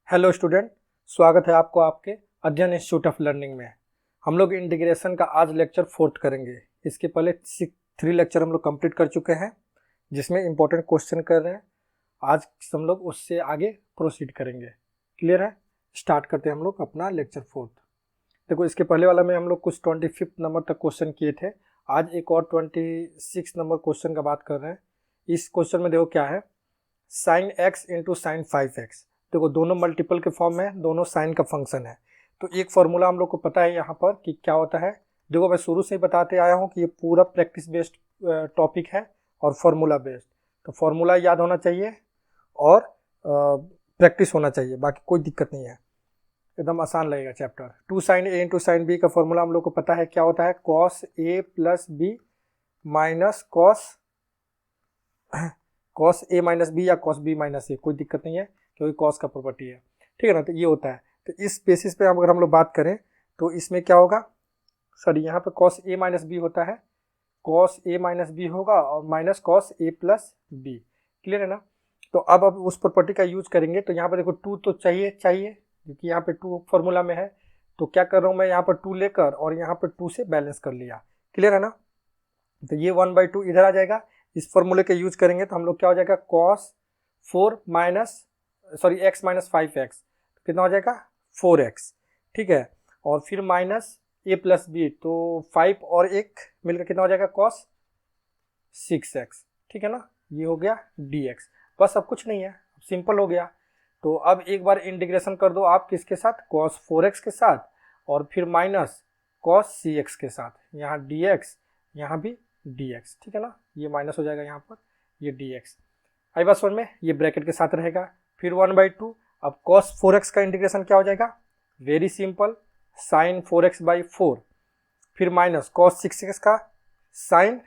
Hello student, स्वागत है आपको आपके अध्ययन इंस्टीट्यूट ऑफ लर्निंग में। हम लोग इंटीग्रेशन का आज लेक्चर 4th करेंगे। इसके पहले 3 लेक्चर हम लोग कंप्लीट कर चुके हैं जिसमें इंपॉर्टेंट क्वेश्चन कर रहे हैं। आज हम लोग उससे आगे प्रोसीड करेंगे। क्लियर है? स्टार्ट करते हैं हम लोग अपना लेक्चर 4th। देखो, इसके पहले वाला में हम लोग कुछ 25 नंबर तक क्वेश्चन किए थे। आज एक और 26 नंबर क्वेश्चन का बात कर रहे हैं। इस क्वेश्चन में देखो क्या है, sine x into sine 5x। देखो दोनों मल्टीपल के फॉर्म में, दोनों साइन का फंक्शन है। तो एक फॉर्मूला हम लोग को पता है यहाँ पर कि क्या होता है। देखो मैं शुरू से ही बताते आया हूँ कि ये पूरा प्रैक्टिस बेस्ड टॉपिक है और फार्मूला बेस्ड। तो फार्मूला याद होना चाहिए और प्रैक्टिस होना चाहिए, बाकी कोई दिक्कत नहीं है, एकदम आसान लगेगा chapter. 2 sin a into sine B का फॉर्मूला हम लोग को पता है क्या होता है, cos a plus B minus cos a minus B या cos b माइनस ए, कोई दिक्कत नहीं है क्योंकि cos का प्रॉपर्टी है। ठीक है ना? तो ये होता है। तो इस बेसिस पे अगर हम लोग बात करें तो इसमें क्या होगा, सॉरी यहाँ पे cos a माइनस बी होता है, cos a माइनस बी होगा और minus cos a plus B. Clear है ना? तो अब उस प्रॉपर्टी का यूज करेंगे। तो यहाँ पर देखो 2 तो चाहिए क्योंकि यहाँ पे 2 फॉर्मूला में है। तो क्या कर रहा हूँ मैं, यहाँ पर 2 लेकर और यहाँ पर 2 से बैलेंस कर लिया। क्लियर है ना? तो ये 1/2 इधर आ जाएगा। इस फॉर्मूले के यूज करेंगे तो हम लोग क्या हो जाएगा, x माइनस 5x कितना हो जाएगा 4x। ठीक है, और फिर माइनस a प्लस बी, तो 5 और 1 मिलकर कितना हो जाएगा cos 6x। ठीक है ना? ये हो गया dx। बस अब कुछ नहीं है, सिंपल हो गया। तो अब एक बार इंटीग्रेशन कर दो आप किसके साथ, cos 4x के साथ और फिर माइनस cos cx के साथ। यहाँ dx, यहाँ भी dx। ठीक है ना? ये माइनस हो जाएगा यहाँ पर, ये dx। आई बात समझ में? ये ब्रैकेट के साथ रहेगा। फिर 1/2। अब cos 4x का इंटीग्रेशन क्या हो जाएगा, वेरी सिंपल, sin 4x/4। फिर माइनस cos 6x का sin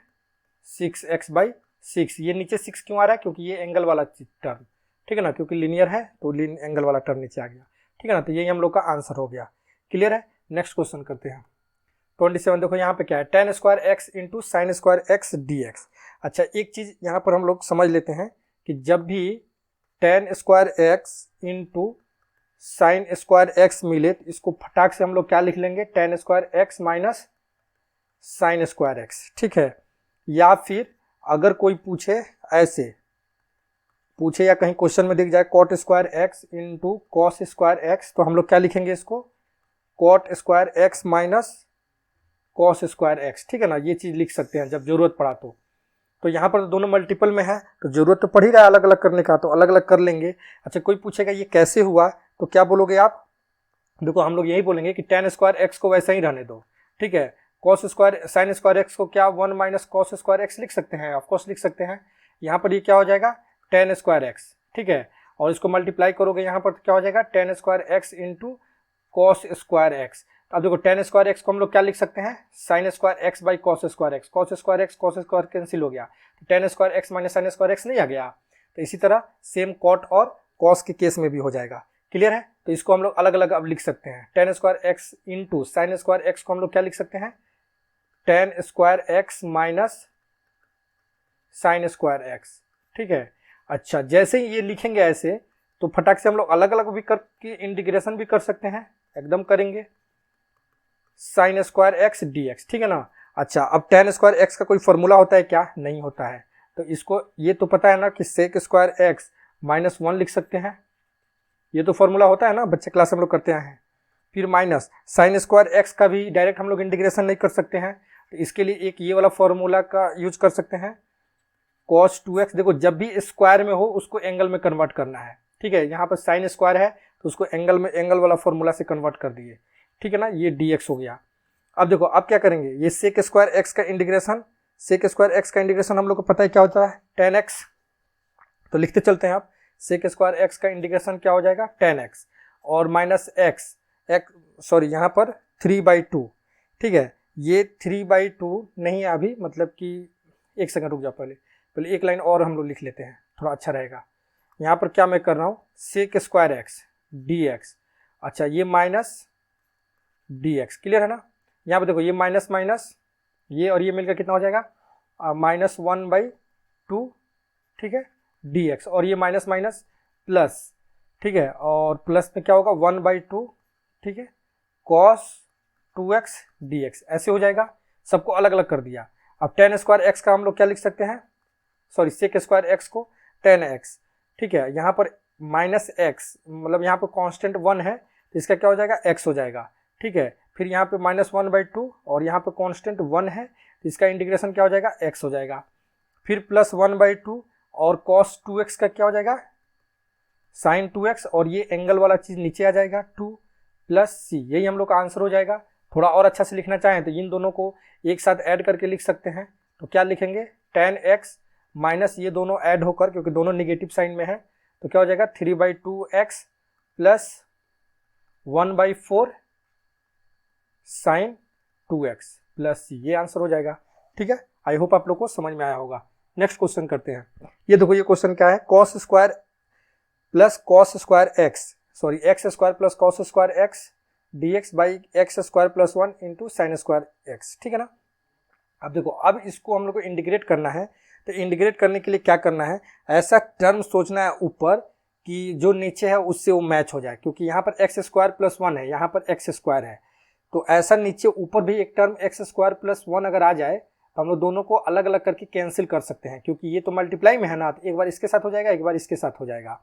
6x/6। ये नीचे 6 क्यों आ रहा है, क्योंकि ये एंगल वाला टर्म। ठीक है ना? क्योंकि लीनियर है तो एंगल वाला टर्म नीचे आ गया। ठीक है ना? तो यही हम लोग का आंसर हो गया। क्लियर है? नेक्स्ट क्वेश्चन करते हैं 27। देखो यहाँ पे क्या है, tan square x into sine square x dx। अच्छा, एक चीज यहाँ पर हम लोग समझ लेते हैं कि जब भी tan square x into sine square x मिले तो इसको फटाक से हम लोग क्या लिख लेंगे, tan square x minus sine square x. ठीक है, या फिर अगर कोई पूछे, ऐसे पूछे या कहीं क्वेश्चन में दिख जाए cot square x into cos square x, तो हम लोग क्या लिखेंगे इसको, cot square x minus cos square x. ठीक है ना? ये चीज लिख सकते हैं जब जरूरत पड़ा तो यहाँ पर तो दोनों मल्टीपल में है तो जरूरत तो पड़ ही रहा है अलग अलग करने का, तो अलग अलग कर लेंगे। अच्छा, कोई पूछेगा ये कैसे हुआ, तो क्या बोलोगे आप, देखो हम लोग यही बोलेंगे कि tan स्क्वायर एक्स को वैसा ही रहने दो। ठीक है, cos square sine square x को क्या 1 माइनस cos स्क्वायर एक्स लिख सकते हैं, ऑफकोर्स लिख सकते हैं। यहाँ पर ये क्या हो जाएगा, tan स्क्वायर एक्स। ठीक है, और इसको मल्टीप्लाई करोगे यहाँ पर तो क्या हो जाएगा, tan square x into cos square x. अब देखो tan स्क्वायर एक्स को हम लोग क्या लिख सकते हैं, sine square x by cos square x. Cos square x cos square cancel हो गया, तो tan square x minus sine square x नहीं आ गया। तो इसी तरह सेम कॉट और कॉस के केस में भी हो जाएगा। क्लियर है? तो इसको हम लोग अलग अलग अब लिख सकते हैं। tan square x into sine square x को हम लोग क्या लिख सकते हैं, tan square x minus sine square x. ठीक है, अच्छा जैसे ही ये लिखेंगे ऐसे तो फटाक से हम लोग अलग अलग भी करके इंटीग्रेशन भी कर सकते हैं, एकदम करेंगे साइन स्क्वायर एक्स dx। ठीक है ना? अच्छा, अब tan स्क्वायर एक्स का कोई फॉर्मूला होता है क्या, नहीं होता है। तो इसको ये तो पता है ना कि सेक स्क्वायर एक्स माइनस 1 लिख सकते हैं, ये तो फॉर्मूला होता है ना, बच्चे क्लास में हम लोग करते हैं। फिर माइनस साइन स्क्वायर एक्स का भी डायरेक्ट हम लोग इंटीग्रेशन नहीं कर सकते हैं, तो इसके लिए एक ये वाला फॉर्मूला का यूज कर सकते हैं, cos 2x। देखो जब भी स्क्वायर में हो उसको एंगल में कन्वर्ट करना है। ठीक है, यहाँ पर साइन स्क्वायर है तो उसको एंगल में एंगल वाला फॉर्मूला से कन्वर्ट कर दिए। ठीक है ना? ये dx हो गया। अब देखो अब क्या करेंगे, ये सेक स्क्वायर एक्स का इंटीग्रेशन, सेक स्क्वायर एक्स का इंटीग्रेशन हम लोग को पता है क्या होता है, tan x। तो लिखते चलते हैं आप, सेक स्क्वायर एक्स का इंटीग्रेशन क्या हो जाएगा, tan x और माइनस एक्स सॉरी यहाँ पर 3/2। ठीक है, ये 3/2 नहीं है अभी, मतलब कि एक सेकंड रुक जाओ, पहले एक लाइन और हम लोग लिख लेते हैं, थोड़ा अच्छा रहेगा। यहाँ पर क्या मैं कर रहा हूँ, सेक स्क्वायर एक्स dx। अच्छा, ये माइनस dx। क्लियर है ना? यहाँ पे देखो ये माइनस माइनस ये और ये मिलकर कितना हो जाएगा, -1/2। ठीक है, dx और ये माइनस माइनस प्लस ठीक है, और प्लस में क्या होगा 1/2, ठीक है, cos 2x dx ऐसे हो जाएगा। सबको अलग अलग कर दिया। अब tan स्क्वायर x का हम लोग क्या लिख सकते हैं, सॉरी sec स्क्वायर x को tan x, ठीक है, यहाँ पर माइनस x, मतलब यहाँ पर कांस्टेंट 1 है तो इसका क्या हो जाएगा x हो जाएगा, ठीक है। फिर यहाँ पे -1/2 और यहाँ पे कांस्टेंट 1 है तो इसका इंटीग्रेशन क्या हो जाएगा x हो जाएगा। फिर प्लस 1/2 और cos 2x का क्या हो जाएगा sin 2x, और ये एंगल वाला चीज नीचे आ जाएगा 2 + c, यही हम लोग का आंसर हो जाएगा। थोड़ा और अच्छा से लिखना चाहें तो इन दोनों को एक साथ ऐड करके लिख सकते हैं। तो क्या लिखेंगे tan x माइनस ये दोनों ऐड होकर, क्योंकि दोनों निगेटिव साइन में है, तो क्या हो जाएगा 3/2x plus 1/4 sin 2x plus c, ये आंसर हो जाएगा। ठीक है, आई होप आप लोग को समझ में आया होगा। नेक्स्ट क्वेश्चन करते हैं। ये देखो ये क्वेश्चन क्या है, cos square plus cos square x, sorry x square plus cos square x dx by x square plus 1 into sine square x, ठीक है ना। अब देखो, अब इसको हम लोग को इंटीग्रेट करना है, तो इंटीग्रेट करने के लिए क्या करना है, ऐसा टर्म सोचना है ऊपर कि जो नीचे है उससे वो मैच हो जाए, क्योंकि यहाँ पर x स्क्वायर प्लस 1 है, यहाँ पर x स्क्वायर है, तो ऐसा नीचे ऊपर भी एक टर्म x स्क्वायर प्लस 1 अगर आ जाए तो हम लोग दोनों को अलग अलग करके कैंसिल कर सकते हैं, क्योंकि ये तो मल्टीप्लाई में है ना, तो एक बार इसके साथ हो जाएगा, एक बार इसके साथ हो जाएगा।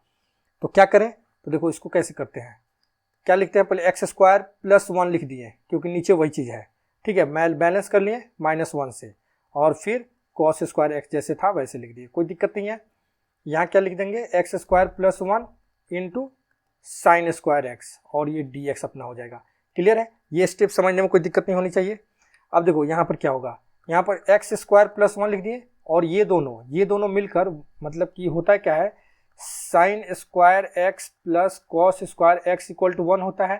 तो क्या करें, तो देखो इसको कैसे करते हैं, क्या लिखते हैं, पहले x स्क्वायर प्लस 1 लिख दिए क्योंकि नीचे वही चीज़ है, ठीक है, मैं बैलेंस कर लिए -1 से, और फिर cos स्क्वायर x जैसे था वैसे लिख दिए, कोई दिक्कत नहीं है। यहाँ क्या लिख देंगे x square plus 1 into sine square x, और ये dx अपना हो जाएगा। क्लियर है, ये स्टेप समझने में कोई दिक्कत नहीं होनी चाहिए। अब देखो यहाँ पर क्या होगा, यहाँ पर x स्क्वायर प्लस 1 लिख दिए, और ये दोनों मिलकर मतलब कि होता है क्या है, sine square x plus cos square x equal to 1 होता है।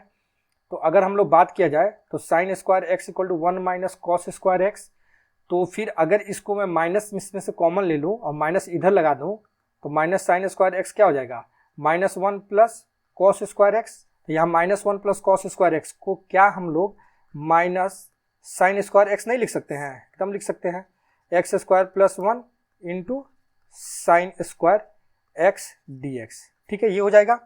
तो अगर हम लोग बात किया जाए तो sine square x equal to 1 minus cos square x, तो फिर अगर इसको मैं माइनस इसमें से कॉमन ले लूँ और माइनस इधर लगा दूँ तो माइनस साइन स्क्वायर x क्या हो जाएगा, -1 प्लस कॉस स्क्वायर x। तो यहाँ -1 प्लस कॉस स्क्वायर x को क्या हम लोग माइनस साइन स्क्वायर x नहीं लिख सकते हैं, एकदम लिख सकते हैं, x square plus 1 into sine square x dx, ठीक है, ये हो जाएगा।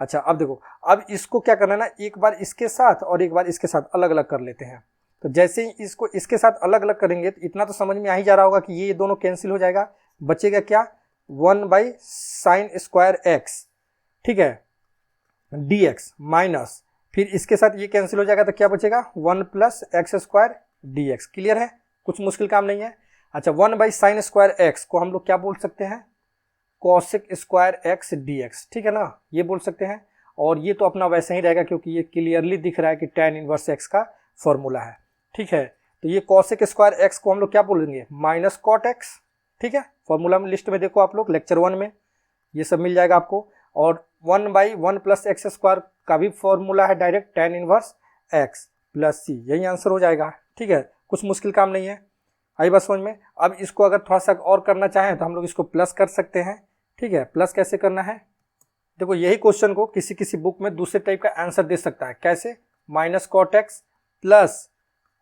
अच्छा अब देखो, अब इसको क्या करना है ना, एक बार इसके साथ और एक बार इसके साथ अलग अलग कर लेते हैं। तो जैसे ही इसको इसके साथ अलग अलग करेंगे तो इतना तो समझ में आ ही जा रहा होगा कि ये दोनों कैंसिल हो जाएगा, बचेगा क्या 1/sin स्क्वायर x, ठीक है, dx माइनस, फिर इसके साथ ये कैंसिल हो जाएगा तो क्या बचेगा 1 plus x square dx। Clear है, कुछ मुश्किल काम नहीं है। अच्छा 1/sin स्क्वायर x को हम लोग क्या बोल सकते हैं, कॉसेक स्क्वायर x dx, ठीक है ना, ये बोल सकते हैं। और ये तो अपना वैसे ही रहेगा क्योंकि ये क्लियरली दिख रहा है कि tan इनवर्स x का फॉर्मूला है, ठीक है। तो ये कॉसेक स्क्वायर x को हम लोग क्या बोलेंगे, माइनस कॉट x, ठीक है, फॉर्मूला में लिस्ट में देखो आप लोग, लेक्चर 1 में ये सब मिल जाएगा आपको। और 1/1 प्लस x स्क्वायर का भी फॉर्मूला है direct, tan inverse x plus c, यही आंसर हो जाएगा, ठीक है, कुछ मुश्किल काम नहीं है, आई बात समझ में। अब इसको अगर थोड़ा सा और करना चाहें तो हम लोग इसको प्लस कर सकते हैं, ठीक है। प्लस कैसे करना है, देखो यही क्वेश्चन को किसी किसी बुक में दूसरे टाइप का आंसर दे सकता है, कैसे, minus cot X plus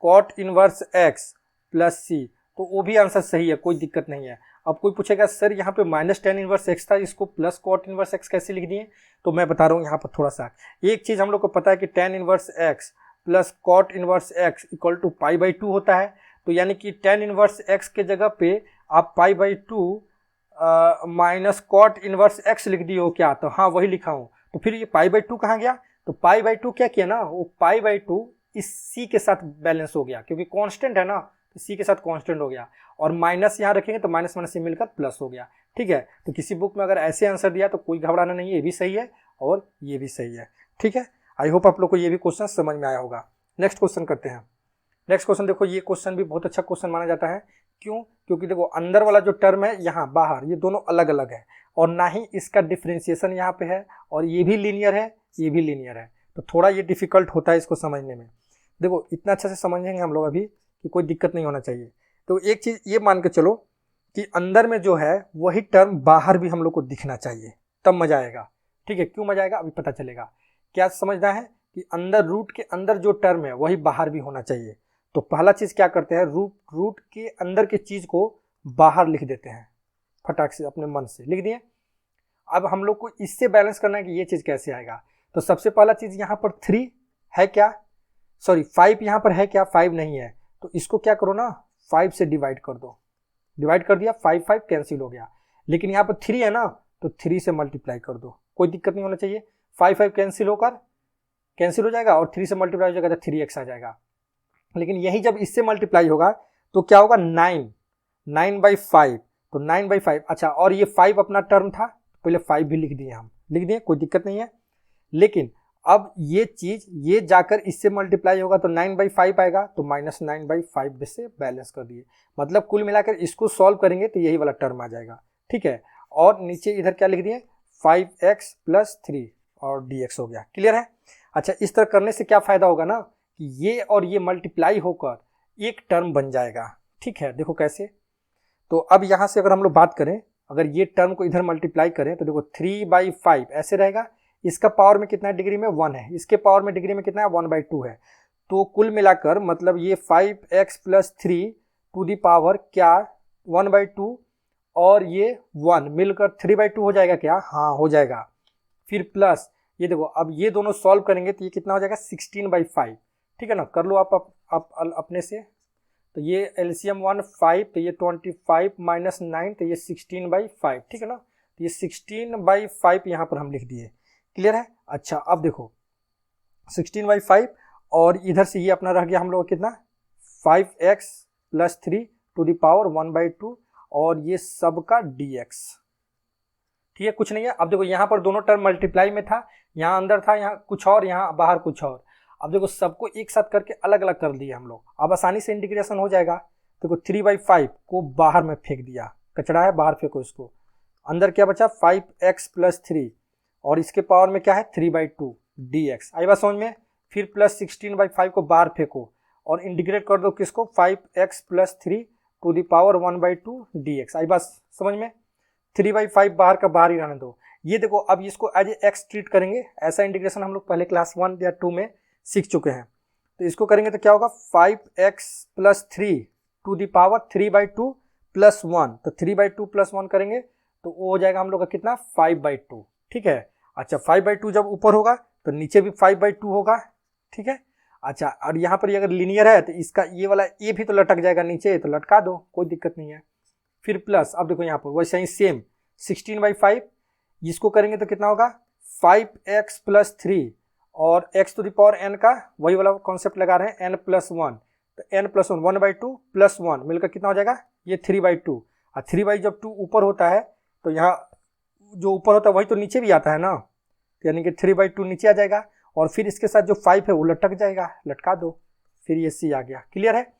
cot inverse X plus C, तो वो भी आंसर सही है, कोई दिक्कत नहीं है। अब कोई पूछेगा सर यहाँ पे माइनस tan इनवर्स एक्स था, इसको प्लस कॉट इनवर्स एक्स कैसे लिख दिए, तो मैं बता रहा हूँ यहाँ पर थोड़ा सा एक चीज़ हम लोग को पता है कि tan inverse X plus cot inverse X equal to π/2 होता है। तो यानी कि tan इनवर्स एक्स के जगह पे आप π/2 माइनस कॉट इनवर्स एक्स लिख दिए हो क्या, तो हाँ वही लिखा हूँ। तो फिर ये π/2 कहाँ गया, तो π/2 क्या किया ना, वो π/2 इस c के साथ बैलेंस हो गया, क्योंकि कांस्टेंट है ना, तो c के साथ कांस्टेंट हो गया, और माइनस यहाँ रखेंगे तो माइनस माइनस से मिलकर प्लस हो गया, ठीक है। तो किसी बुक में अगर ऐसे आंसर दिया तो कोई घबराना नहीं है, ये भी सही है और ये भी सही है, ठीक है। आई होप आप लोग को ये भी क्वेश्चन समझ में आया होगा। नेक्स्ट क्वेश्चन करते हैं। नेक्स्ट क्वेश्चन देखो, ये क्वेश्चन भी बहुत अच्छा क्वेश्चन माना जाता है, क्यों, क्योंकि देखो अंदर वाला जो टर्म है यहाँ बाहर, ये दोनों अलग अलग है, और ना ही इसका डिफ्रेंशिएशन यहाँ पे है, और ये भी लीनियर है, ये भी लीनियर है, तो थोड़ा ये डिफिकल्ट होता है इसको समझने में। देखो इतना अच्छा से समझेंगे हम लोग अभी कि कोई दिक्कत नहीं होना चाहिए। तो एक चीज़ ये मान के चलो कि अंदर में जो है वही टर्म बाहर भी हम लोग को दिखना चाहिए, तब मजा आएगा, ठीक है। क्यों मजा आएगा अभी पता चलेगा। क्या समझना है कि अंदर रूट के अंदर जो टर्म है वही बाहर भी होना चाहिए। तो पहला चीज़ क्या करते हैं, रूट के अंदर के चीज़ को बाहर लिख देते हैं, फटाक से अपने मन से लिख दिए। अब हम लोग को इससे बैलेंस करना है कि ये चीज़ कैसे आएगा। तो सबसे पहला चीज़ यहाँ पर 3 है क्या, सॉरी 5 यहाँ पर है क्या, 5 नहीं है, तो इसको क्या करो ना 5 से डिवाइड कर दो, डिवाइड कर दिया, 5 5 कैंसिल हो गया। लेकिन यहाँ पर 3 है ना, तो 3 से मल्टीप्लाई कर दो, कोई दिक्कत नहीं होना चाहिए। 5 5 कैंसिल होकर कैंसिल हो जाएगा और 3 से मल्टीप्लाई हो जाएगा तो 3x आ जाएगा। लेकिन यही जब इससे मल्टीप्लाई होगा तो क्या होगा 9/5, तो 9/5। अच्छा, और ये 5 अपना टर्म था, पहले 5 भी लिख दिए, हम लिख दिए, कोई दिक्कत नहीं है। लेकिन अब ये चीज ये जाकर इससे मल्टीप्लाई होगा तो 9/5 आएगा, तो -9/5 से बैलेंस कर दिए। मतलब कुल मिलाकर इसको सॉल्व करेंगे तो यही वाला टर्म आ जाएगा, ठीक है। और नीचे इधर क्या लिख दिए 5x + 3 और dx हो गया, क्लियर है। अच्छा, इस तरह करने से क्या फायदा होगा ना कि ये और ये मल्टीप्लाई होकर एक टर्म बन जाएगा, ठीक है। देखो कैसे, तो अब यहाँ से अगर हम लोग बात करें, अगर ये टर्म को इधर मल्टीप्लाई करें तो देखो 3/5 ऐसे रहेगा, इसका पावर में कितना डिग्री में 1 है, इसके पावर में डिग्री में कितना है 1/2 है। तो कुल मिलाकर मतलब ये 5x + 3 टू दी पावर क्या 1/2 और ये 1 मिलकर 3/2 हो जाएगा क्या, हाँ हो जाएगा। फिर प्लस ये देखो, अब ये दोनों सॉल्व करेंगे तो ये कितना हो जाएगा 16/5, ठीक है ना। कर लो आप अपने से, तो ये एलसीएम 1 5, तो ये 25 - 9 तो ये 16/5, ठीक है ना। तो ये 16/5 यहाँ पर हम लिख दिए, क्लियर है। अच्छा, अब देखो 16/5 और इधर से ये अपना रह गया हम लोग कितना 5x + 3 टू दी पावर 1/2 और ये सब का dx, ठीक है, कुछ नहीं है। अब देखो यहाँ पर दोनों टर्म मल्टीप्लाई में था, यहाँ अंदर था, यहाँ कुछ और, यहाँ बाहर कुछ और। अब देखो सबको एक साथ करके अलग अलग कर दिए हम लोग, अब आसानी से इंटीग्रेशन हो जाएगा। देखो 3/5 को बाहर में फेंक दिया, कचरा है बाहर फेंको इसको, अंदर क्या बचा 5x + 3 और इसके पावर में क्या है 3/2 dx, आई बात समझ में। फिर प्लस 16/5 को बाहर फेंको और इंटीग्रेट कर दो किसको 5x + 3 to the power 1/2 dx, आई बात समझ में। 3/5 बाहर का बाहर ही रहने दो। ये देखो अब इसको एज ए एक्स ट्रीट करेंगे, ऐसा इंटीग्रेशन हम लोग पहले क्लास 1 या 2 में सीख चुके हैं। तो इसको करेंगे तो क्या होगा 5x + 3 टू दी पावर 3/2 + 1, तो 3/2 + 1 करेंगे तो वो हो जाएगा हम लोग का कितना 5/2, ठीक है। अच्छा, 5/2 जब ऊपर होगा तो नीचे भी 5/2 होगा, ठीक है। अच्छा, और यहाँ पर अगर लीनियर है तो इसका ये वाला ए भी तो लटक जाएगा नीचे, तो लटका दो, कोई दिक्कत नहीं है। फिर प्लस, अब देखो यहाँ पर वैसे ही सेम 16/5, इसको करेंगे तो कितना होगा 5x + 3 और x to the power n का वही वाला कॉन्सेप्ट लगा रहे हैं n + 1, तो n + 1 1/2 + 1 मिलकर कितना हो जाएगा ये 3/2। और 3 जब 2 ऊपर होता है तो यहाँ जो ऊपर होता है वही तो नीचे भी आता है ना, यानी कि 3/2 नीचे आ जाएगा और फिर इसके साथ जो 5 है वो लटक जाएगा, लटका दो, फिर ये c आ गया, क्लियर है।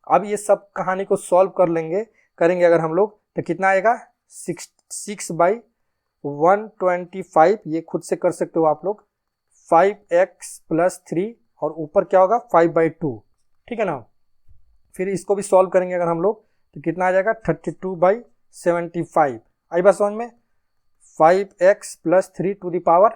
अब ये सब कहानी को सॉल्व करेंगे अगर हम लोग तो कितना आएगा 6/125, ये खुद से कर सकते हो आप लोग, 5x + 3 और ऊपर क्या होगा 5/2, ठीक है ना। फिर इसको भी सॉल्व करेंगे अगर हम लोग तो कितना आ जाएगा 32/75, आई बात समझ में। 5x + 3 to the power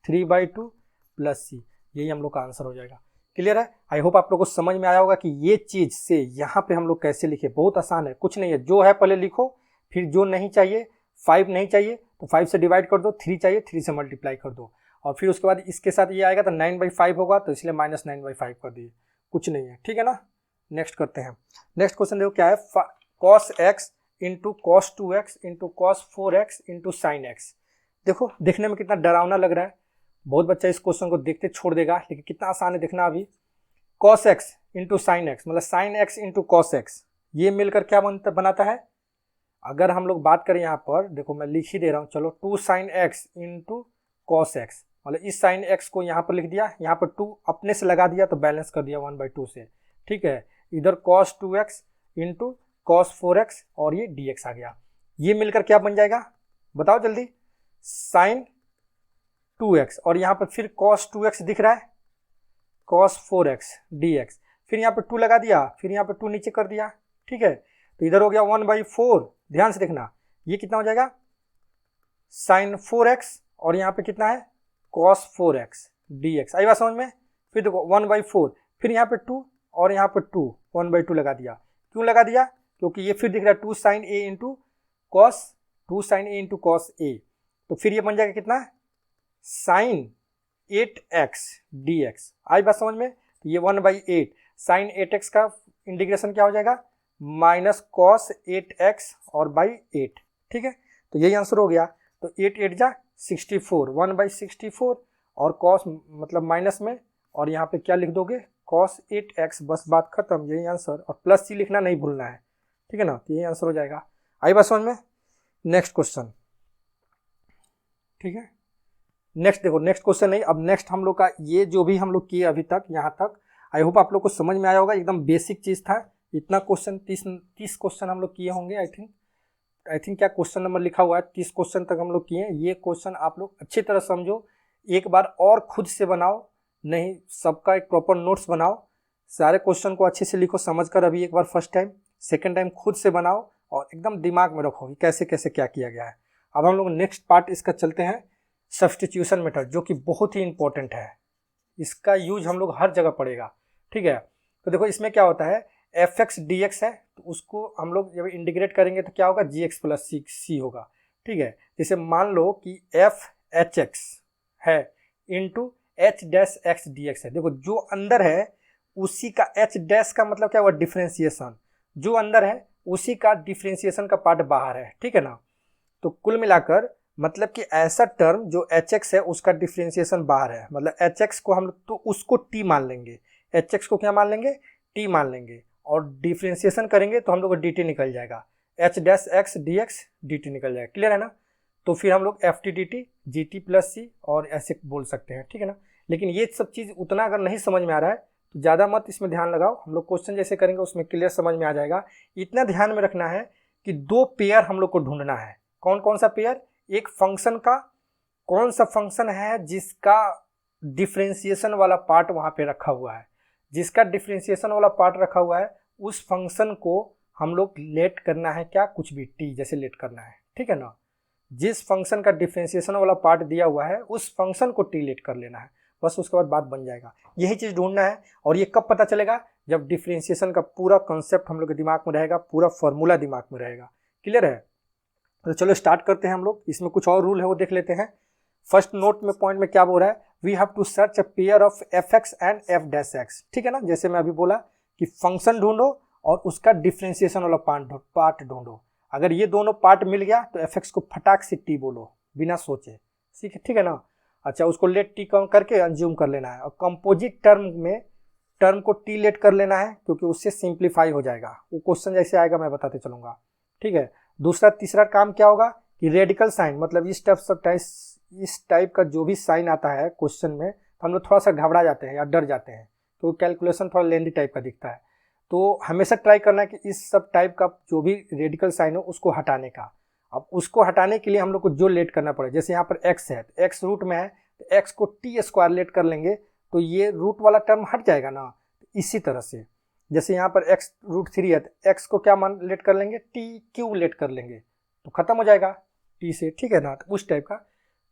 3/2 + c, यही हम लोग का आंसर हो जाएगा, क्लियर है। आई होप आप लोग को समझ में आया होगा कि ये चीज से यहाँ पे हम लोग कैसे लिखे, बहुत आसान है, कुछ नहीं है, जो है पहले लिखो, फिर जो नहीं चाहिए 5 नहीं चाहिए तो 5 से डिवाइड कर दो, 3 चाहिए 3 से मल्टीप्लाई कर दो, और फिर उसके बाद इसके साथ ये आएगा तो 9/5 होगा तो इसलिए -9/5 कर दिए, कुछ नहीं है, ठीक है ना। नेक्स्ट करते हैं, नेक्स्ट क्वेश्चन देखो क्या है, cos x × cos 2x × cos 4x × sin x। देखो देखने में कितना डरावना लग रहा है, बहुत बच्चा इस क्वेश्चन को देखते छोड़ देगा, लेकिन कितना आसान है देखना। अभी cos x × sin x मतलब sin x × cos x, ये मिलकर क्या बनाता है, अगर हम लोग बात करें यहाँ पर देखो मैं लिख ही दे रहा हूँ, चलो 2 sin x × cos x मतलब इस sin x को यहाँ पर लिख दिया, यहाँ पर 2 अपने से लगा दिया तो बैलेंस कर दिया 1/2 से, ठीक है। इधर cos 2x × cos 4x और ये dx आ गया, ये मिलकर क्या बन जाएगा बताओ जल्दी, sin 2x और यहाँ पर फिर cos 2x दिख रहा है, cos 4x dx, फिर यहाँ पर 2 लगा दिया, फिर यहाँ पर 2 नीचे कर दिया, ठीक है। तो इधर हो गया 1/4, ध्यान से देखना, ये कितना हो जाएगा sin 4x और यहाँ पे कितना है cos 4x dx, आई बात समझ में। फिर देखो 1/4, फिर यहाँ पे 2 और यहाँ पर 2 1/2 लगा दिया, क्यों लगा दिया, क्योंकि ये फिर दिख रहा है 2 sin a × cos, 2 sin a × cos a, तो फिर ये बन जाएगा कितना, साइन 8x dx। आई बात समझ में? तो ये 1/8 साइन 8x का इंटीग्रेशन क्या हो जाएगा, माइनस कॉस 8x और बाई 8। ठीक है, तो यही आंसर हो गया। तो 8 8 जा 64, 1/64 और कॉस मतलब माइनस में, और यहाँ पे क्या लिख दोगे, कॉस 8x, बस बात खत्म, यही आंसर। और प्लस सी लिखना नहीं भूलना है, ठीक है ना, तो यही आंसर हो जाएगा। आई बात समझ में? नेक्स्ट क्वेश्चन, ठीक है। नेक्स्ट देखो, नेक्स्ट क्वेश्चन नहीं, अब नेक्स्ट हम लोग का ये जो भी हम लोग किए अभी तक यहाँ तक, आई होप आप लोग को समझ में आया होगा। एकदम बेसिक चीज़ था। इतना क्वेश्चन 30 क्वेश्चन हम लोग किए होंगे। आई थिंक क्या क्वेश्चन नंबर लिखा हुआ है, 30 क्वेश्चन तक हम लोग किए। ये क्वेश्चन आप लोग अच्छी तरह समझो, एक बार और खुद से बनाओ, नहीं सबका एक प्रॉपर नोट्स बनाओ, सारे क्वेश्चन को अच्छे से लिखो समझ कर। अभी एक बार फर्स्ट टाइम, सेकेंड टाइम खुद से बनाओ और एकदम दिमाग में रखो कि कैसे कैसे क्या किया गया है। अब हम लोग नेक्स्ट पार्ट इसका चलते हैं, सब्स्टिट्यूशन मेथड, जो कि बहुत ही इंपॉर्टेंट है। इसका यूज हम लोग हर जगह पड़ेगा, ठीक है। तो देखो इसमें क्या होता है, fx dx है, तो उसको हम लोग जब इंटीग्रेट करेंगे तो क्या होगा, gx प्लस सी होगा, ठीक है। जैसे मान लो कि f hx है into h dash x dx है। देखो जो अंदर है उसी का h डैश का मतलब क्या हुआ, डिफ्रेंसिएशन, जो अंदर है उसी का डिफ्रेंसिएशन का पार्ट बाहर है, ठीक है ना। तो कुल मिलाकर मतलब कि ऐसा टर्म जो hx है उसका डिफ्रेंसिएशन बाहर है, मतलब hx को हम तो उसको t मान लेंगे, hx को क्या मान लेंगे, t मान लेंगे, और डिफ्रेंसिएशन करेंगे तो हम लोग को dt निकल जाएगा, h dash x dx dt निकल जाएगा। क्लियर है ना? तो फिर हम लोग ft dt gt प्लस सी और ऐसे बोल सकते हैं, ठीक है ना। लेकिन ये सब चीज़ उतना अगर नहीं समझ में आ रहा है तो ज़्यादा मत इसमें ध्यान लगाओ, हम लोग क्वेश्चन जैसे करेंगे उसमें क्लियर समझ में आ जाएगा। इतना ध्यान में रखना है कि दो पेयर हम लोग को ढूंढना है। कौन कौन सा पेयर, एक फंक्शन का, कौन सा फंक्शन है जिसका डिफ्रेंसिएशन वाला पार्ट वहाँ पे रखा हुआ है, जिसका डिफ्रेंसिएशन वाला पार्ट रखा हुआ है उस फंक्शन को हम लोग लेट करना है, क्या कुछ भी t जैसे लेट करना है, ठीक है ना। जिस फंक्शन का डिफ्रेंसिएशन वाला पार्ट दिया हुआ है उस फंक्शन को t लेट कर लेना है, बस उसके बाद बात बन जाएगा। यही चीज़ ढूंढना है, और ये कब पता चलेगा, जब डिफ्रेंसिएशन का पूरा कॉन्सेप्ट हम लोग के दिमाग में रहेगा, पूरा फॉर्मूला दिमाग में रहेगा। क्लियर है? तो चलो स्टार्ट करते हैं हम लोग। इसमें कुछ और रूल है वो देख लेते हैं। फर्स्ट नोट में पॉइंट में क्या बोल रहा है, we have to search a pair of F X and F dash X, ठीक है ना। जैसे मैं अभी बोला कि फंक्शन ढूंढो और उसका डिफ्रेंसिएशन वाला पार्ट ढूंढो। अगर ये दोनों पार्ट मिल गया तो एफ एक्स को फटाक से टी बोलो बिना सोचे, ठीक है ना। अच्छा, उसको लेट टी करके अंज्यूम कर लेना है, और कंपोजिट टर्म में टर्म को टी लेट कर लेना है, क्योंकि उससे सिंप्लीफाई हो जाएगा। वो क्वेश्चन जैसे आएगा मैं बताते चलूंगा, ठीक है। दूसरा तीसरा काम क्या होगा कि रेडिकल साइन, मतलब इस टाइप का जो भी साइन आता है क्वेश्चन में तो हम लोग थोड़ा सा घबरा जाते हैं या डर जाते हैं, तो कैलकुलेशन थोड़ा लेंदी टाइप का दिखता है। तो हमेशा ट्राई करना है कि इस सब टाइप का जो भी रेडिकल साइन हो उसको हटाने का। अब उसको हटाने के लिए हम लोग को जो लेट करना पड़े, जैसे यहाँ पर x है तो x रूट में है तो x को t स्क्वायर लेट कर लेंगे तो ये रूट वाला टर्म हट जाएगा ना। इसी तरह से जैसे यहाँ पर x रूट 3 है तो x को क्या मान लेट कर लेंगे, t क्यूब लेट कर लेंगे तो खत्म हो जाएगा t से, ठीक है ना। तो उस टाइप का,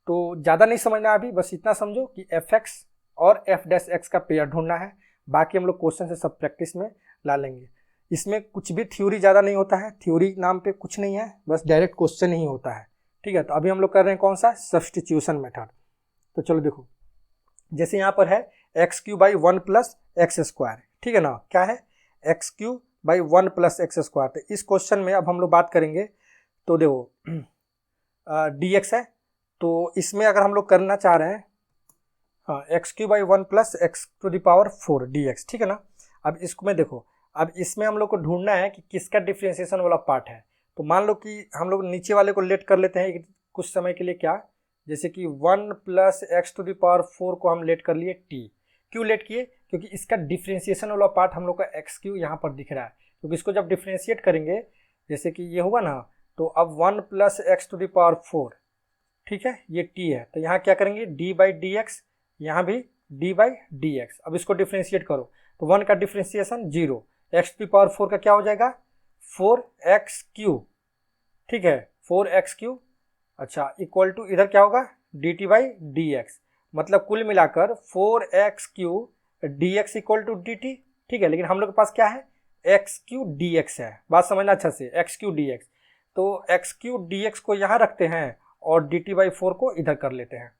तो ज़्यादा नहीं समझना अभी, बस इतना समझो कि fx और f डैश x का पेयर ढूंढना है। बाकी हम लोग क्वेश्चन से सब प्रैक्टिस में ला लेंगे। इसमें कुछ भी थ्योरी ज़्यादा नहीं होता है, थ्योरी नाम पे कुछ नहीं है, बस डायरेक्ट क्वेश्चन ही होता है, ठीक है। तो अभी हम लोग कर रहे हैं कौन सा, सब्स्टिट्यूशन मेथड। तो चलो देखो, जैसे यहाँ पर है x cube by 1 plus X square, ठीक है ना। क्या है, x cube by 1 plus X square. तो इस क्वेश्चन में अब हम लोग बात करेंगे, तो देखो डी एक्स है, तो इसमें अगर हम लोग करना चाह रहे हैं, हाँ, X cube by 1 plus X to the power 4 D X, ठीक है ना। अब इसको में देखो, अब इसमें हम लोग को ढूंढना है कि किसका डिफ्रेंसिएशन वाला पार्ट है। तो मान लो कि हम लोग नीचे वाले को लेट कर लेते हैं कुछ समय के लिए, क्या, जैसे कि 1 plus X to the power 4 को हम लेट कर लिए टी। क्यों लेट किए, क्योंकि इसका डिफ्रेंसिएशन वाला पार्ट हम लोग का एक्स क्यू यहाँ पर दिख रहा है, क्योंकि इसको जब डिफ्रेंशिएट करेंगे जैसे कि ये होगा ना, तो अब 1 plus X to the power 4, ठीक है, ये टी है, तो यहाँ क्या करेंगे डी बाई डी एक्स, यहाँ भी डी बाई डी एक्स। अब इसको डिफ्रेंशिएट करो तो 1 का differentiation 0, X to the power 4 का क्या हो जाएगा 4x क्यू, ठीक है, 4x क्यू। अच्छा, इक्वल टू इधर क्या होगा D T by D X, मतलब कुल मिलाकर 4x cube D X equal to D T, ठीक है। लेकिन हम लोग के पास क्या है, एक्स क्यू डी एक्स है, बात समझना अच्छा से, एक्स क्यू डी एक्स। तो एक्स क्यू डी एक्स को यहाँ रखते हैं और डी टी बाई फोर को इधर कर लेते हैं।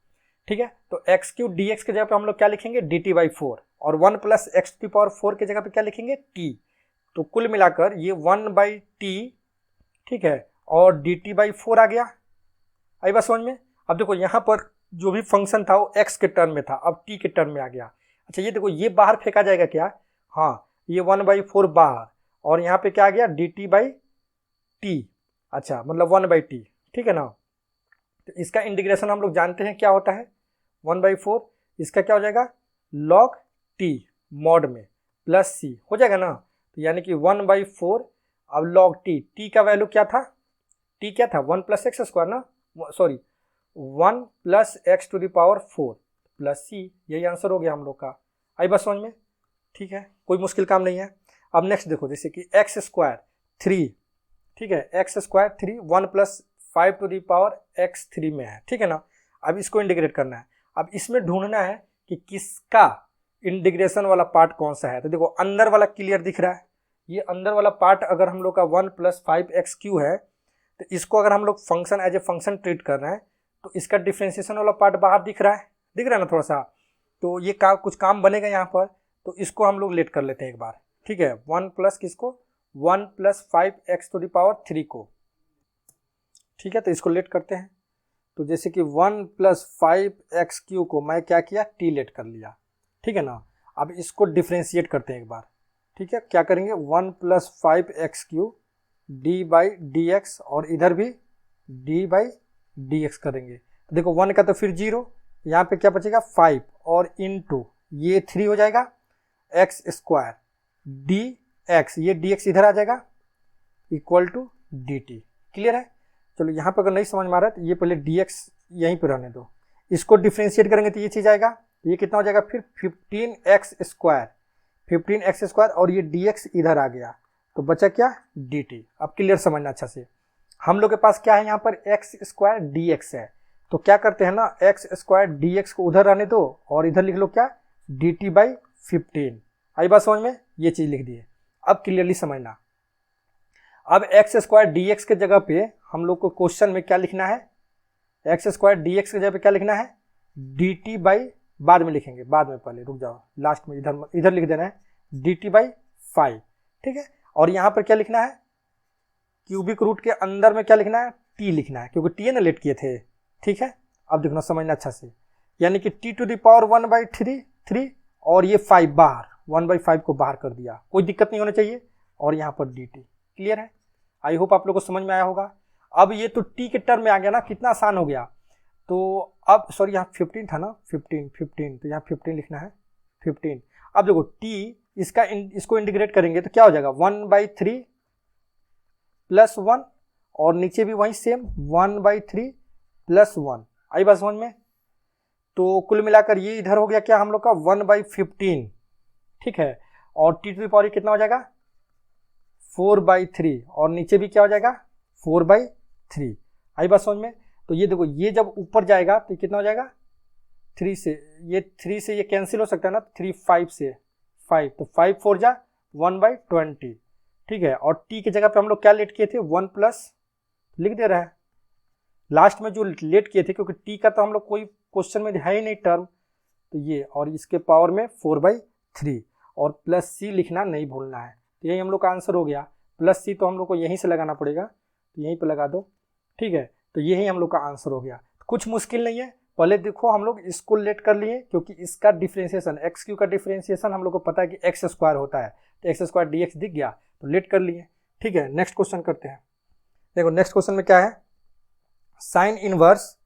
ठीक है, तो एक्स क्यू डी एक्स के जगह पे हम लोग क्या लिखेंगे, डी टी बाई फोर, और 1 plus X to the power 4 के जगह पे क्या लिखेंगे, टी। तो कुल मिलाकर ये 1 बाई टी, ठीक है, और डी टी बाई फोर आ गया। आई बात समझ में। अब देखो यहाँ पर जो भी फंक्शन था वो एक्स के टर्म में था, अब टी के टर्म में आ गया। अच्छा ये देखो ये बाहर फेंका जाएगा क्या, हाँ ये 1 बाई फोर बाहर, और यहाँ पे क्या आ गया, डी टी बाई टी, अच्छा मतलब 1 बाई टी, ठीक है ना। तो इसका इंटीग्रेशन हम लोग जानते हैं क्या होता है, 1 बाई फोर, इसका क्या हो जाएगा, लॉग टी मॉड में प्लस सी हो जाएगा ना। तो यानी कि 1 बाई फोर, अब लॉग टी, टी का वैल्यू क्या था, टी क्या था 1 प्लस एक्स स्क्वायर ना, sorry 1 plus X to the power 4 plus C, यही आंसर हो गया हम लोग का। आई बस समझ में, ठीक है, कोई मुश्किल काम नहीं है। अब नेक्स्ट देखो, जैसे कि एक्स स्क्वायर 3, ठीक है, X square 3 1 plus 5 to the power X 3 में है, ठीक है ना। अब इसको इंटीग्रेट करना है, अब इसमें ढूंढना है कि किसका इंटीग्रेशन वाला पार्ट कौन सा है। तो देखो अंदर वाला क्लियर दिख रहा है, ये अंदर वाला पार्ट अगर हम लोग का 1 प्लस 5 एक्स क्यू है, तो इसको अगर हम लोग function as a function treat कर रहे हैं, तो इसका डिफ्रेंशिएशन वाला पार्ट बाहर दिख रहा है ना थोड़ा सा। तो ये कुछ काम बनेगा यहाँ पर, तो इसको हम लोग लेट कर लेते हैं एक बार, ठीक है। 1 प्लस किसको, 1 plus 5 X to the power 3 को, ठीक है, तो इसको लेट करते हैं। तो जैसे कि 1 प्लस 5 एक्स क्यू को मैं क्या किया, टी लेट कर लिया, ठीक है ना। अब इसको डिफ्रेंशिएट करते हैं एक बार, ठीक है, क्या करेंगे, 1 plus 5 x Q D by D X, और इधर भी डी बाई डी एक्स करेंगे। तो देखो 1 का तो फिर 0, यहाँ पे क्या बचेगा 5, और इनटू ये 3 हो जाएगा एक्स स्क्वायर डी एक्स, ये डी एक्स इधर आ जाएगा, equal to D T. Clear है। चलो यहाँ पर अगर नहीं समझ में आ रहा है तो ये पहले डी एक्स यहीं पर रहने दो, इसको डिफ्रेंशिएट करेंगे तो ये चीज़ आएगा, ये कितना हो जाएगा फिर 15 एक्स स्क्वायर, और ये डी एक्स इधर आ गया, तो बचा क्या, डी टी। अब क्लियर समझना अच्छा से, हम लोग के पास क्या है यहाँ पर एक्स स्क्वायर डी एक्स है, तो क्या करते हैं ना, एक्स स्क्वायर डी एक्स को उधर रहने दो, और इधर लिख लो क्या, डी टी बाई 15। आई बात समझ में, ये चीज़ लिख दिए। अब क्लियरली समझना, अब एक्स स्क्वायर डी एक्स के जगह पे हम लोग को क्वेश्चन में क्या लिखना है, एक्स स्क्वायर डी एक्स के जगह पे क्या लिखना है, डी टी बाई, बाद में लिखेंगे, बाद में, पहले रुक जाओ, लास्ट में इधर लिख देना है डी टी बाई 5, ठीक है। और यहाँ पर क्या लिखना है, क्यूबिक रूट के अंदर में क्या लिखना है, टी लिखना है, क्योंकि टी ने लेट किए थे, ठीक है। अब देखना समझना अच्छा से, यानी कि T to the power 1 by 3, और ये 5 बाहर, 1 बाई 5 को बाहर कर दिया, कोई दिक्कत नहीं होना चाहिए, और यहाँ पर डी टी। क्लियर है, आई होप आप लोग को समझ में आया होगा। अब ये तो टी के टर्म में आ गया ना, कितना आसान हो गया। तो अब सॉरी यहाँ 15 था ना, 15, तो यहाँ 15 लिखना है, 15। अब देखो टी, इसको इंटीग्रेट करेंगे तो क्या हो जाएगा, 1 बाई 3 प्लस 1, और नीचे भी वही सेम 1 बाई 3 प्लस 1। आई बात समझ में। तो कुल मिलाकर ये इधर हो गया क्या हम लोग का 1 बाई 15, ठीक है, और टी टू द पावर कितना हो जाएगा 4 बाई 3, और नीचे भी क्या हो जाएगा 4 बाई 3। आई बात समझ में। तो ये देखो ये जब ऊपर जाएगा तो कितना हो जाएगा 3 से, ये 3 से ये कैंसिल हो सकता है ना, 3 5 से 5, तो 5 4 जा 1 बाई 20, ठीक है। और टी की जगह पे हम लोग क्या लेट किए थे, 1 प्लस लिख दे रहा है लास्ट में जो लेट किए थे, क्योंकि टी का तो हम लोग कोई क्वेश्चन में है ही नहीं टर्म, तो ये, और इसके पावर में 4 बाई 3, और प्लस सी लिखना नहीं भूलना है। तो यही हम लोग का आंसर हो गया, प्लस सी तो हम लोग को यहीं से लगाना पड़ेगा, तो यहीं पे लगा दो, ठीक है। तो यही हम लोग का आंसर हो गया, कुछ मुश्किल नहीं है। पहले देखो हम लोग इसको लेट कर लिए, क्योंकि इसका डिफ्रेंशिएशन एक्स क्यू का डिफ्रेंशिएशन हम लोग को पता है कि एक्स स्क्वायर होता है, तो एक्स स्क्वायर डी एक्स दिख गया, तो लेट कर लिए, ठीक है। नेक्स्ट क्वेश्चन करते हैं। देखो नेक्स्ट क्वेश्चन में क्या है, साइन इनवर्स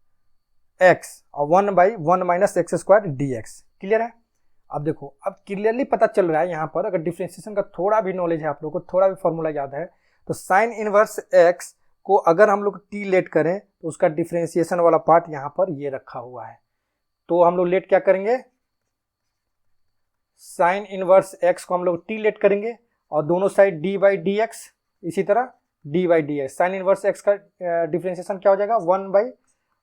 एक्स और 1 by 1 minus X square D x. Clear है। अब देखो अब क्लियरली पता चल रहा है यहाँ पर, अगर डिफ्रेंशिएशन का थोड़ा भी नॉलेज है आप लोगों को, थोड़ा भी फॉर्मूला याद है, तो साइन इनवर्स एक्स को अगर हम लोग टी लेट करें तो उसका डिफ्रेंशिएशन वाला पार्ट यहाँ पर ये रखा हुआ है। तो हम लोग लेट क्या करेंगे, साइन इनवर्स एक्स को हम लोग टी लेट करेंगे, और दोनों side D by D x, इसी तरह D by D x. Sign inverse X का डिफ्रेंशिएशन क्या हो जाएगा 1 बाई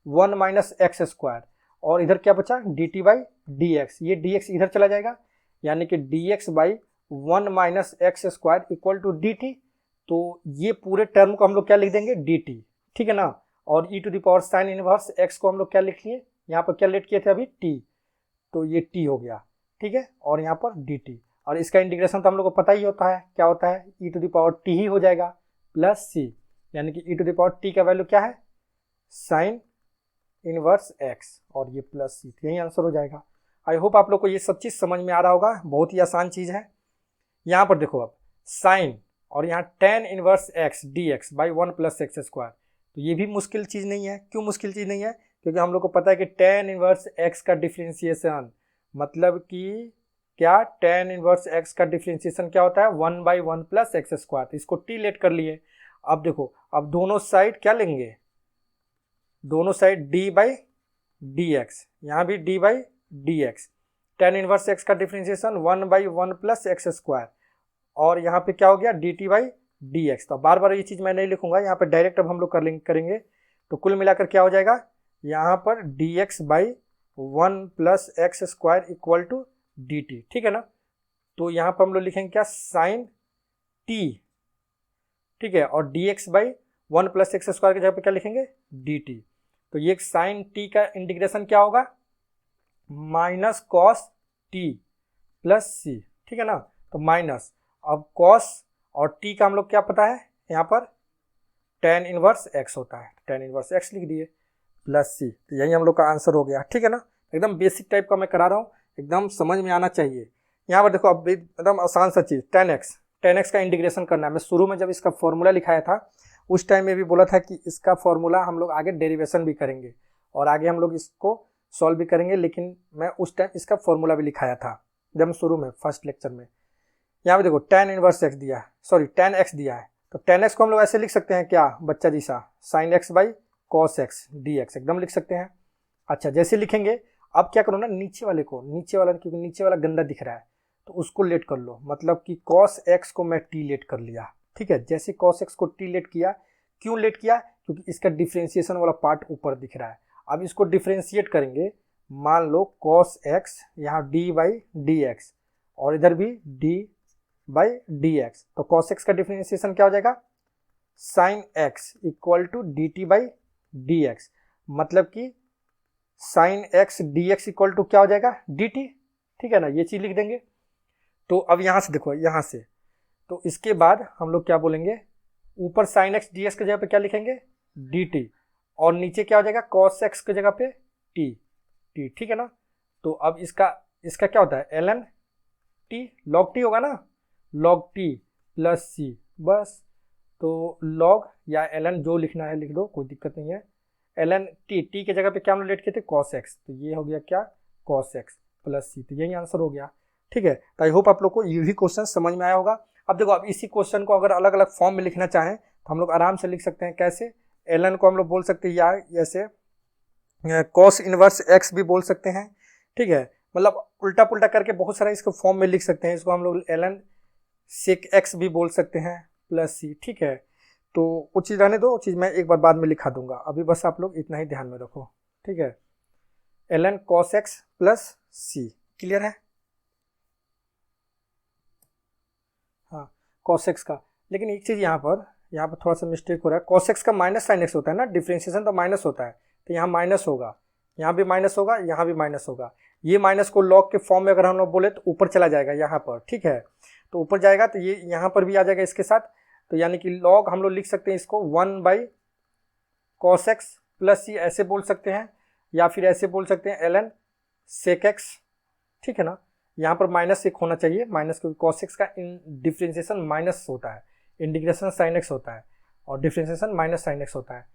1 माइनस एक्स स्क्वायर, और इधर क्या बचा D T by D X, ये डी एक्स इधर चला जाएगा, यानी कि D X by 1 minus X square equal to D T. तो ये पूरे टर्म को हम लोग क्या लिख देंगे डी टी, ठीक है ना। और E to the power sine inverse X को हम लोग क्या लिख लिए, यहाँ पर क्या लेट किए थे अभी टी, तो ये टी हो गया, ठीक है, और यहाँ पर डी टी, और इसका इंटीग्रेशन तो हम लोग को पता ही होता है क्या होता है, ई टू द पावर टी ही हो जाएगा प्लस सी, यानी कि ई टू द पावर टी का वैल्यू क्या है साइन इनवर्स एक्स, और ये प्लस सी, यही आंसर हो जाएगा। आई होप आप लोग को ये सब चीज़ समझ में आ रहा होगा, बहुत ही आसान चीज़ है। यहाँ पर देखो अब साइन और यहाँ ten inverse x D X by one plus X square, तो ये भी मुश्किल चीज़ नहीं है। क्यों मुश्किल चीज़ नहीं है, क्योंकि हम लोग को पता है कि टेन इनवर्स एक्स का डिफ्रेंशिएशन मतलब कि क्या, टेन इनवर्स एक्स का डिफ्रेंशिएशन क्या होता है one by one plus X square, तो इसको टी लेट कर लिए। अब देखो अब दोनों साइड क्या लेंगे, दोनों side D by D X, यहाँ भी D by D X, tan inverse X का differentiation one by one plus X square, और यहाँ पे क्या हो गया D T by D X. तो बार बार ये चीज़ मैं नहीं लिखूंगा, यहाँ पे डायरेक्ट अब हम लोग करेंगे, तो कुल मिलाकर क्या हो जाएगा, यहाँ पर D X by one plus X square equal to D T, ठीक है ना। तो यहाँ पर हम लोग लिखेंगे क्या साइन टी, ठीक है, और D X by one plus X square की जगह पे क्या लिखेंगे डी टी, तो ये साइन टी का इंटीग्रेशन क्या होगा minus cos T plus C, ठीक है ना, तो माइनस, अब कॉस और टी का हम लोग क्या पता है यहाँ पर टेन इनवर्स एक्स होता है, टेन इनवर्स एक्स लिख दिए प्लस सी, तो यही हम लोग का आंसर हो गया, ठीक है ना। एकदम बेसिक टाइप का मैं करा रहा हूँ, एकदम समझ में आना चाहिए। यहाँ पर देखो अब एकदम आसान सा चीज़, टेन एक्स का इंटीग्रेशन करना है। मैं शुरू में जब इसका फॉर्मूला लिखाया था उस टाइम में भी बोला था कि इसका फॉर्मूला हम लोग आगे डेरिवेशन भी करेंगे और आगे हम लोग इसको सॉल्व भी करेंगे, लेकिन मैं उस टाइम इसका फॉर्मूला भी लिखाया था जब शुरू में फर्स्ट लेक्चर में। यहाँ पे देखो टेन इनवर्स एक्स दिया है, सॉरी टेन एक्स दिया है, तो टेन एक्स को हम लोग ऐसे लिख सकते हैं क्या बच्चा जी सा, sine x by cos x D x, एकदम लिख सकते हैं। अच्छा जैसे लिखेंगे अब क्या करो ना, नीचे वाले को, नीचे वाला क्योंकि नीचे वाला गंदा दिख रहा है तो उसको लेट कर लो, मतलब कि कॉस एक्स को मैं टी लेट कर लिया, ठीक है। जैसे कॉस एक्स को टी लेट किया, क्यों लेट किया, क्योंकि इसका डिफ्रेंशिएशन वाला पार्ट ऊपर दिख रहा है। अब इसको डिफ्रेंशिएट करेंगे, मान लो कॉस एक्स यहाँ डी बाई डी एक्स और इधर भी डी बाई डी एक्स, तो कॉस एक्स का डिफ्रेंशिएशन क्या हो जाएगा sine X equal to D T by D X, मतलब कि sine X D X equal to क्या हो जाएगा डी टी, ठीक है ना, ये चीज़ लिख देंगे। तो अब यहाँ से देखो, यहाँ से तो इसके बाद हम लोग क्या बोलेंगे, ऊपर साइन एक्स डी एक्स की जगह पे क्या लिखेंगे डी टी, और नीचे क्या हो जाएगा कॉस एक्स की जगह पे टी टी, ठीक है ना। तो अब इसका क्या होता है L N T, log T होगा ना, लॉग टी प्लस सी, बस। तो लॉग या एल एन जो लिखना है लिख दो, कोई दिक्कत नहीं है। एल एन टी, टी की जगह पे क्या हम लोग लेट किए थे कॉस एक्स, तो ये हो गया क्या कॉस एक्स प्लस सी, तो यही आंसर हो गया, ठीक है। तो आई होप आप लोग को ये भी क्वेश्चन समझ में आया होगा। अब देखो, अब इसी क्वेश्चन को अगर अलग अलग फॉर्म में लिखना चाहें तो हम लोग आराम से लिख सकते हैं। कैसे, एल एन को हम लोग बोल सकते हैं या जैसे कॉस इनवर्स एक्स भी बोल सकते हैं, ठीक है, मतलब उल्टा पुल्टा करके बहुत सारा इसको फॉर्म में लिख सकते हैं। इसको हम लोग एल एन सेक एक्स भी बोल सकते हैं प्लस सी, ठीक है। तो वो चीज़ रहने दो, वो चीज़ मैं एक बार बाद में लिखा दूंगा, अभी बस आप लोग इतना ही ध्यान में रखो, ठीक है। L N cos X plus C, clear है, हाँ कॉस एक्स का। लेकिन एक चीज़ यहाँ पर थोड़ा सा मिस्टेक हो रहा है, कॉस एक्स का माइनस साइन एक्स होता है ना, डिफ्रेंशिएशन तो माइनस होता है, तो यहाँ माइनस होगा, यहाँ भी माइनस होगा, यहाँ भी माइनस होगा। ये माइनस को लॉग के फॉर्म में अगर हम लोग बोले तो ऊपर चला जाएगा यहाँ पर, ठीक है, तो ऊपर जाएगा तो ये यहाँ पर भी आ जाएगा इसके साथ, तो यानी कि लॉग हम लोग लिख सकते हैं इसको one by cos X plus C ऐसे बोल सकते हैं, या फिर ऐसे बोल सकते हैं एल एन सेक एक्स, ठीक है ना। यहाँ पर माइनस एक होना चाहिए, माइनस, क्योंकि कॉस एक्स का डिफ्रेंशिएशन माइनस होता है, इंटीग्रेशन साइन एक्स होता है और डिफ्रेंशिएशन माइनस साइन एक्स होता है।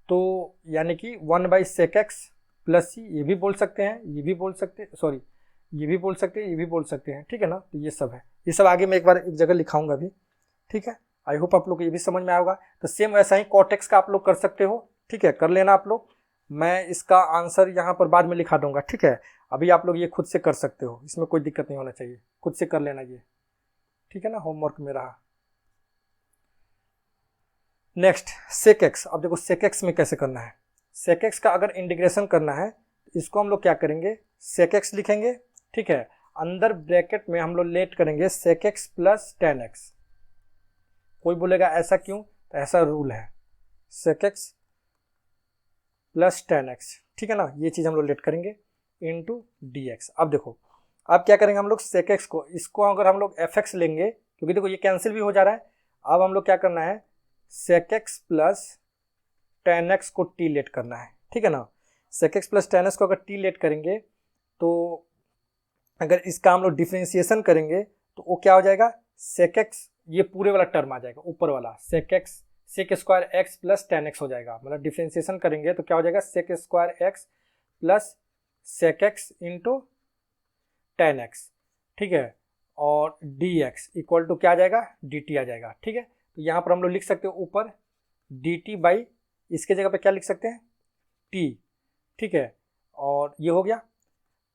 तो यानी कि one by sec X plus C, ये भी बोल सकते हैं, ये भी बोल सकते हैं, सॉरी ये भी बोल सकते हैं, ये भी बोल सकते हैं, ठीक है ना। तो ये सब है, ये सब आगे मैं एक बार एक जगह लिखाऊंगा भी, ठीक है। आई होप आप लोग को ये भी समझ में आएगा। तो सेम वैसा ही कॉट एक्स का आप लोग कर सकते हो, ठीक है, कर लेना आप लोग। मैं इसका आंसर यहाँ पर बाद में लिखा दूंगा, ठीक है। अभी आप लोग ये खुद से कर सकते हो, इसमें कोई दिक्कत नहीं होना चाहिए, खुद से कर लेना ये, ठीक है ना, होमवर्क में रहा। Next sec X. अब देखो सेक एक्स में कैसे करना है। सेक एक्स का अगर इंटीग्रेशन करना है इसको हम लोग क्या करेंगे, सेक एक्स लिखेंगे, ठीक है, अंदर ब्रैकेट में हम लोग लेट करेंगे sec X plus tan X. कोई बोलेगा ऐसा क्यों, तो ऐसा रूल है, sec X plus tan X, ठीक है ना, ये चीज़ हम लोग लेट करेंगे इंटू डी एक्स। अब देखो अब क्या करेंगे हम लोग सेक एक्स को, इसको अगर हम लोग एफ एक्स लेंगे, क्योंकि देखो ये कैंसिल भी हो जा रहा है, अब हम लोग क्या करना है sec X plus tan X को टी लेट करना है, ठीक है ना। Sec X plus tan X को अगर टी लेट करेंगे तो अगर इसका हम लोग डिफ्रेंसिएशन करेंगे तो वो क्या हो जाएगा सेक एक्स, ये पूरे वाला टर्म आ जाएगा ऊपर वाला sec X, sec square X plus tan X हो जाएगा, मतलब डिफ्रेंसिएशन करेंगे तो क्या हो जाएगा sec square X plus sec X into tan X, ठीक है, और डी एक्स इक्वल टू क्या आ जाएगा डी टी आ जाएगा, ठीक है। तो यहाँ पर हम लोग लिख सकते हो ऊपर डी टी बाई, इसके जगह पे क्या लिख सकते हैं टी, ठीक है, और ये हो गया।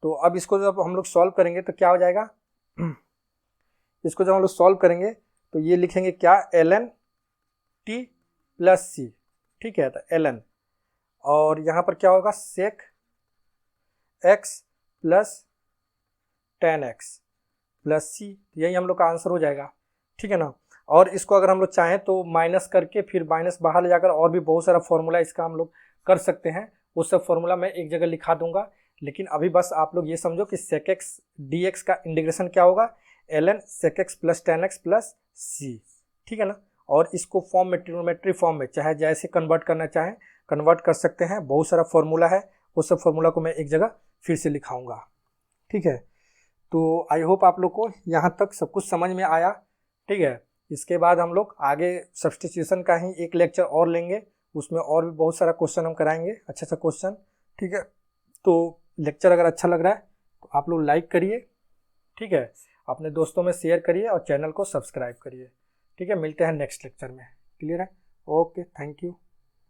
तो अब इसको जब हम लोग सॉल्व करेंगे तो क्या हो जाएगा इसको जब हम लोग सॉल्व करेंगे तो ये लिखेंगे क्या L N T plus C, ठीक है, तो एल एन, और यहाँ पर क्या होगा sec X plus tan X plus C, यही हम लोग का आंसर हो जाएगा, ठीक है ना। और इसको अगर हम लोग चाहें तो माइनस करके फिर माइनस बाहर ले जाकर और भी बहुत सारा फॉर्मूला इसका हम लोग कर सकते हैं, वो सब फॉर्मूला मैं एक जगह लिखा दूंगा। लेकिन अभी बस आप लोग ये समझो कि सेक एक्स डी एक्स का इंटीग्रेशन क्या होगा L N sec X plus tan X plus C, ठीक है ना। और इसको फॉर्म में ट्रिग्नोमेट्री फॉर्म में चाहे जैसे कन्वर्ट करना चाहें कन्वर्ट कर सकते हैं, बहुत सारा फॉर्मूला है, वो सब फॉर्मूला को मैं एक जगह फिर से लिखाऊंगा, ठीक है। तो आई होप आप लोग को यहाँ तक सब कुछ समझ में आया, ठीक है। इसके बाद हम लोग आगे सब्स्टिट्यूशन का ही एक लेक्चर और लेंगे, उसमें और भी बहुत सारा क्वेश्चन हम कराएंगे, अच्छा सा क्वेश्चन, ठीक है। तो लेक्चर अगर अच्छा लग रहा है तो आप लोग लाइक करिए, ठीक है, अपने दोस्तों में शेयर करिए और चैनल को सब्सक्राइब करिए, ठीक है। मिलते हैं नेक्स्ट लेक्चर में, क्लियर है, ओके, थैंक यू।